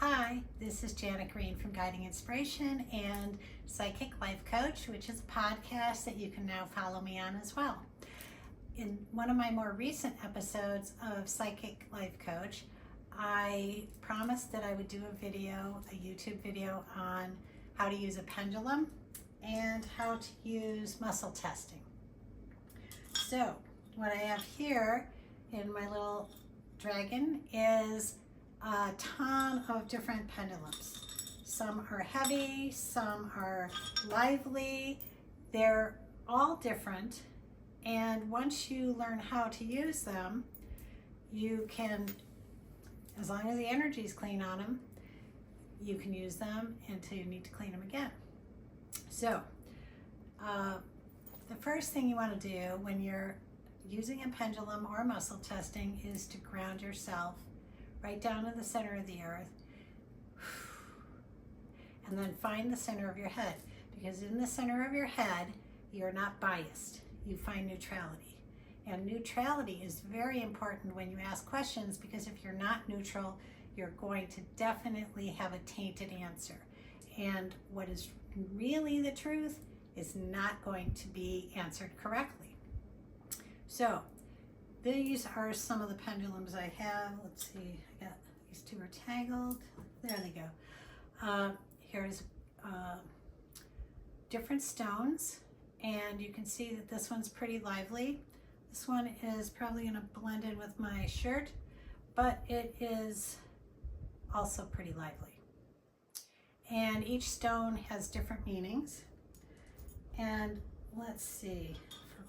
Hi, this is Janet Green from Guiding Inspiration and Psychic Life Coach, which is a podcast that you can now follow me on as well. In one of my more recent episodes of Psychic Life Coach, I promised that I would do a YouTube video on how to use a pendulum and how to use muscle testing. So what I have here in my little dragon is a ton of different pendulums. Some are heavy, some are lively. They're all different, and once you learn how to use them, you can, as long as the energy is clean on them, you can use them until you need to clean them again. So the first thing you want to do when you're using a pendulum or muscle testing is to ground yourself right down in the center of the earth, and then find the center of your head, because in the center of your head you're not biased. You find neutrality, and neutrality is very important when you ask questions, because if you're not neutral, you're going to definitely have a tainted answer, and what is really the truth is not going to be answered correctly. So these are some of the pendulums I have. Let's see, I got these two are tangled. There they go. Here's different stones, and you can see that this one's pretty lively. This one is probably going to blend in with my shirt, but it is also pretty lively. And each stone has different meanings. And let's see,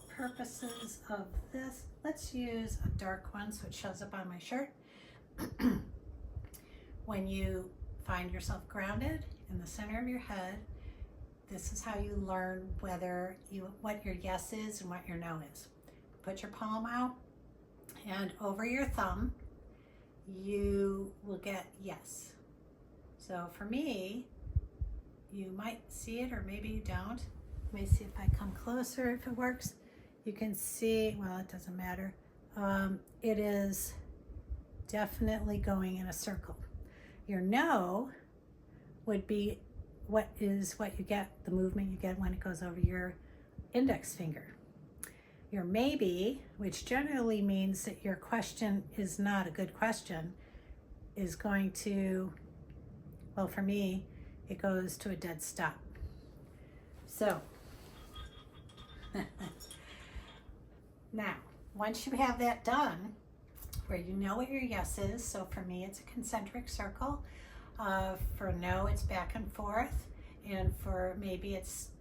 for purposes of this, let's use a dark one so it shows up on my shirt. When you find yourself grounded in the center of your head, this is how you learn what your yes is and what your no is. Put your palm out, and over your thumb you will get yes. So for me, you might see it or maybe you don't. Let me see if I come closer, if it works. You can see, well, it doesn't matter. It is definitely going in a circle. Your no would be what you get, the movement you get when it goes over your index finger. Your maybe, which generally means that your question is not a good question, is going to, well, for me, it goes to a dead stop. So, now, once you have that done, where you know what your yes is, so for me it's a concentric circle, for no it's back and forth, and for maybe it's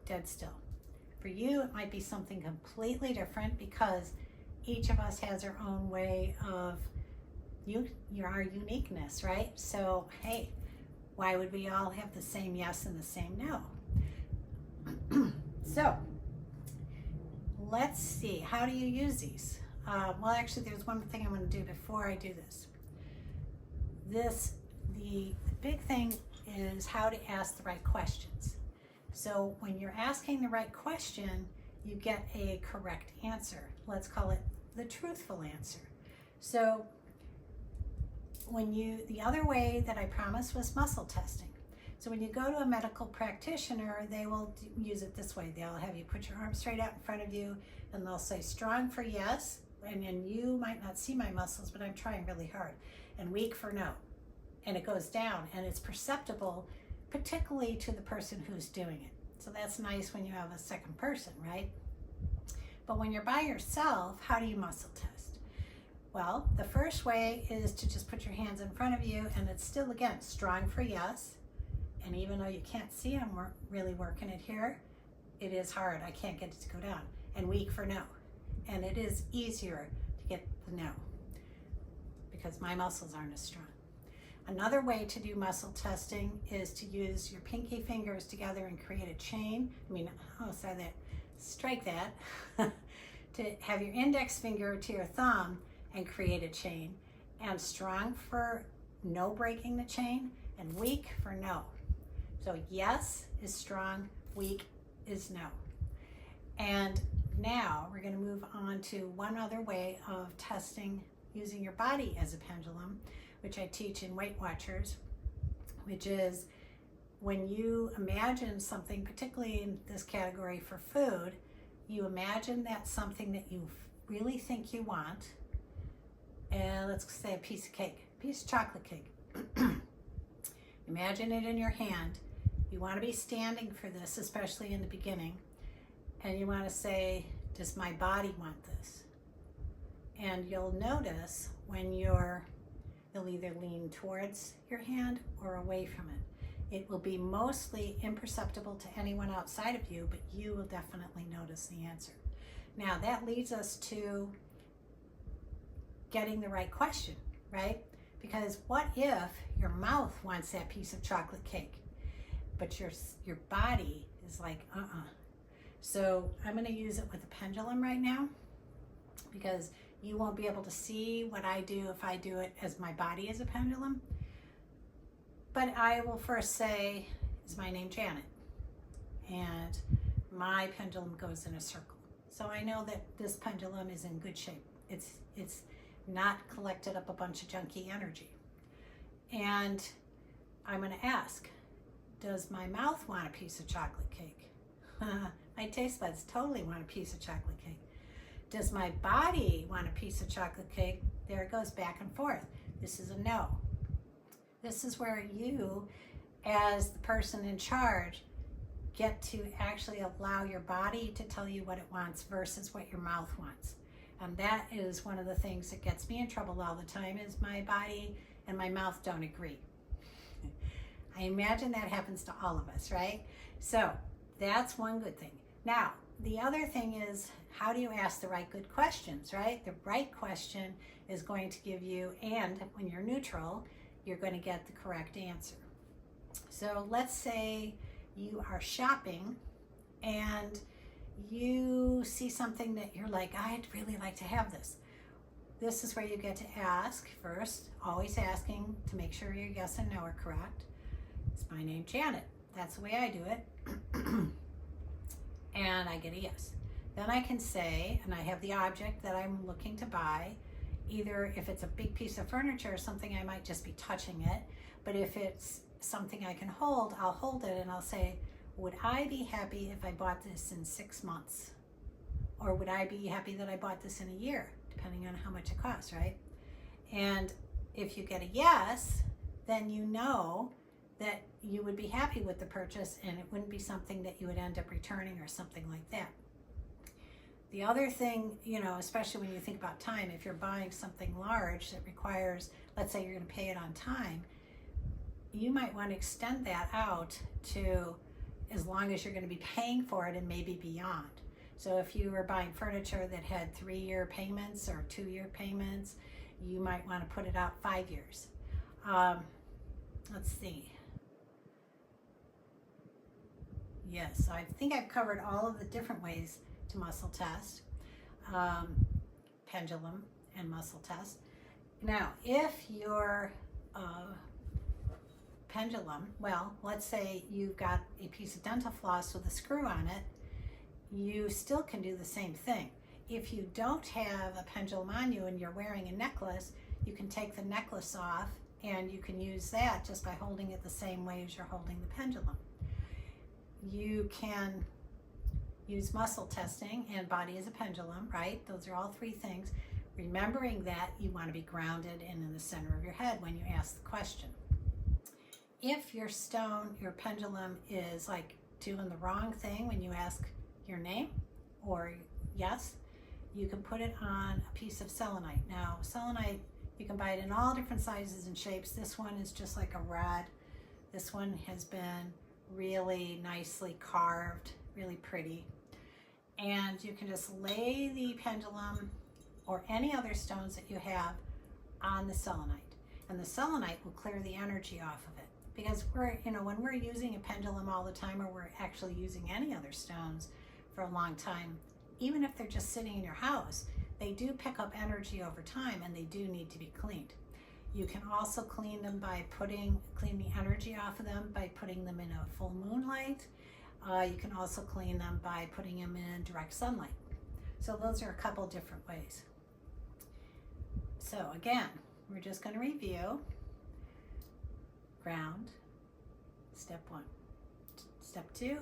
dead still. For you it might be something completely different, because each of us has our own way of our uniqueness, right? So hey, why would we all have the same yes and the same no? So let's see, how do you use these? Well, actually, there's one thing I want to do before I do this. The big thing is how to ask the right questions. So when you're asking the right question, you get a correct answer. Let's call it the truthful answer. So the other way that I promised was muscle testing. So when you go to a medical practitioner, they will use it this way. They'll have you put your arms straight out in front of you, and they'll say strong for yes, and you might not see my muscles, but I'm trying really hard, and weak for no. And it goes down, and it's perceptible, particularly to the person who's doing it. So that's nice when you have a second person, right? But when you're by yourself, how do you muscle test? Well, the first way is to just put your hands in front of you, and it's still, again, strong for yes. And even though you can't see I'm really working it here, it is hard. I can't get it to go down. And weak for no. And it is easier to get the no, because my muscles aren't as strong. Another way to do muscle testing is to use your pinky fingers together and create a chain. Strike that. To have your index finger to your thumb and create a chain. And strong for no breaking the chain, and weak for no. So yes is strong, weak is no. And now we're going to move on to one other way of testing using your body as a pendulum, which I teach in Weight Watchers. which is when you imagine something, particularly in this category for food, you imagine that's something that you really think you want. And let's say a piece of cake, a piece of chocolate cake. Imagine it in your hand. You want to be standing for this, especially in the beginning. And you want to say, does my body want this? And you'll notice when you'll either lean towards your hand or away from it. It will be mostly imperceptible to anyone outside of you, but you will definitely notice the answer. Now that leads us to getting the right question, right? Because what if your mouth wants that piece of chocolate cake, but your body is like, So I'm going to use it with a pendulum right now, because you won't be able to see what I do if I do it as my body is a pendulum. But I will first say, is my name Janet? And my pendulum goes in a circle. So I know that this pendulum is in good shape. It's not collected up a bunch of junky energy. And I'm going to ask, does my mouth want a piece of chocolate cake? My taste buds totally want a piece of chocolate cake. Does my body want a piece of chocolate cake? There it goes back and forth. This is a no. This is where you, as the person in charge, get to actually allow your body to tell you what it wants versus what your mouth wants. And that is one of the things that gets me in trouble all the time, is my body and my mouth don't agree. I imagine that happens to all of us, right? So that's one good thing. Now, the other thing is, how do you ask the right good questions, right? The right question is going to give you, and when you're neutral, you're going to get the correct answer. So let's say you are shopping and you see something that you're like, I'd really like to have this. This is where you get to ask first, always asking to make sure your yes and no are correct. It's my name, Janet. That's the way I do it. And I get a yes. Then I can say, and I have the object that I'm looking to buy. Either if it's a big piece of furniture or something, I might just be touching it. But if it's something I can hold, I'll hold it and I'll say, would I be happy if I bought this in 6 months? Or would I be happy that I bought this in a year, depending on how much it costs, right? And if you get a yes, then you know that you would be happy with the purchase and it wouldn't be something that you would end up returning or something like that. The other thing, especially when you think about time, if you're buying something large that requires, let's say you're going to pay it on time, you might want to extend that out to as long as you're going to be paying for it and maybe beyond. So if you were buying furniture that had 3-year payments or 2-year payments, you might want to put it out 5 years. Let's see. Yes, I think I've covered all of the different ways to muscle test, pendulum and muscle test. Now, if your pendulum, well, let's say you've got a piece of dental floss with a screw on it, you still can do the same thing. If you don't have a pendulum on you and you're wearing a necklace, you can take the necklace off and you can use that just by holding it the same way as you're holding the pendulum. You can use muscle testing and body as a pendulum, right? Those are all 3 things. Remembering that you want to be grounded and in the center of your head when you ask the question. If your pendulum is like doing the wrong thing when you ask your name or yes, you can put it on a piece of selenite. Now, selenite, you can buy it in all different sizes and shapes. This one is just like a rod. This one has been really nicely carved, really pretty. And you can just lay the pendulum or any other stones that you have on the selenite. And the selenite will clear the energy off of it. Because when we're using a pendulum all the time, or we're actually using any other stones for a long time, even if they're just sitting in your house, they do pick up energy over time and they do need to be cleaned. You can also clean them by clean the energy off of them by putting them in a full moonlight. You can also clean them by putting them in direct sunlight. So those are a couple different ways. So again, we're just going to review. Ground, Step 1. Step 2,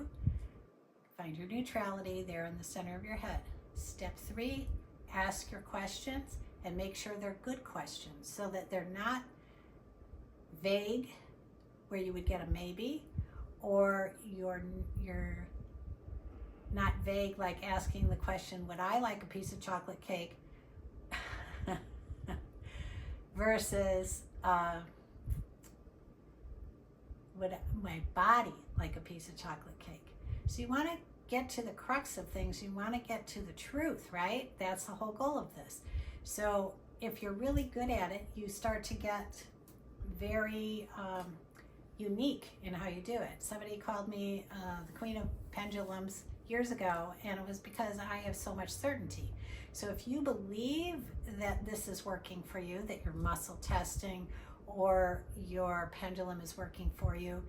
find your neutrality there in the center of your head. Step 3, ask your questions and make sure they're good questions so that they're not vague, where you would get a maybe, or you're not vague, like asking the question, would I like a piece of chocolate cake? Versus, would my body like a piece of chocolate cake? So you want to get to the crux of things. You want to get to the truth, right? That's the whole goal of this. So if you're really good at it, you start to get very unique in how you do it. Somebody called me the Queen of Pendulums years ago, and it was because I have so much certainty. So if you believe that this is working for you, that your muscle testing or your pendulum is working for you,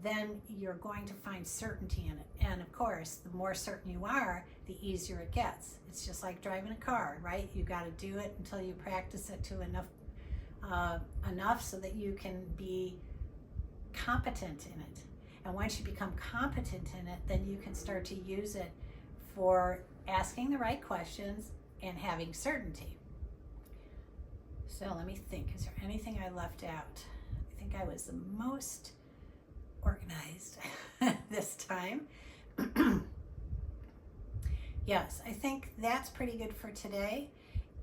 then you're going to find certainty in it. And of course, the more certain you are, the easier it gets. It's just like driving a car, right? You got to do it until you practice it to enough so that you can be competent in it. And once you become competent in it, then you can start to use it for asking the right questions and having certainty. So let me think, is there anything I left out? I think I was the most organized this time. Yes, I think that's pretty good for today.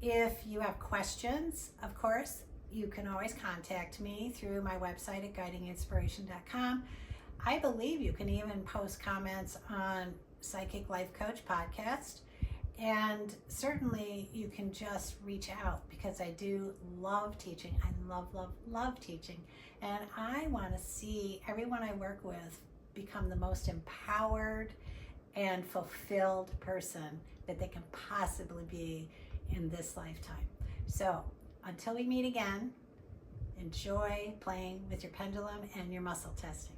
If you have questions, of course, you can always contact me through my website at guidinginspiration.com. I believe you can even post comments on Psychic Life Coach podcast. And certainly you can just reach out, because I do love teaching. I love teaching. And I want to see everyone I work with become the most empowered and fulfilled person that they can possibly be in this lifetime. So until we meet again, enjoy playing with your pendulum and your muscle testing.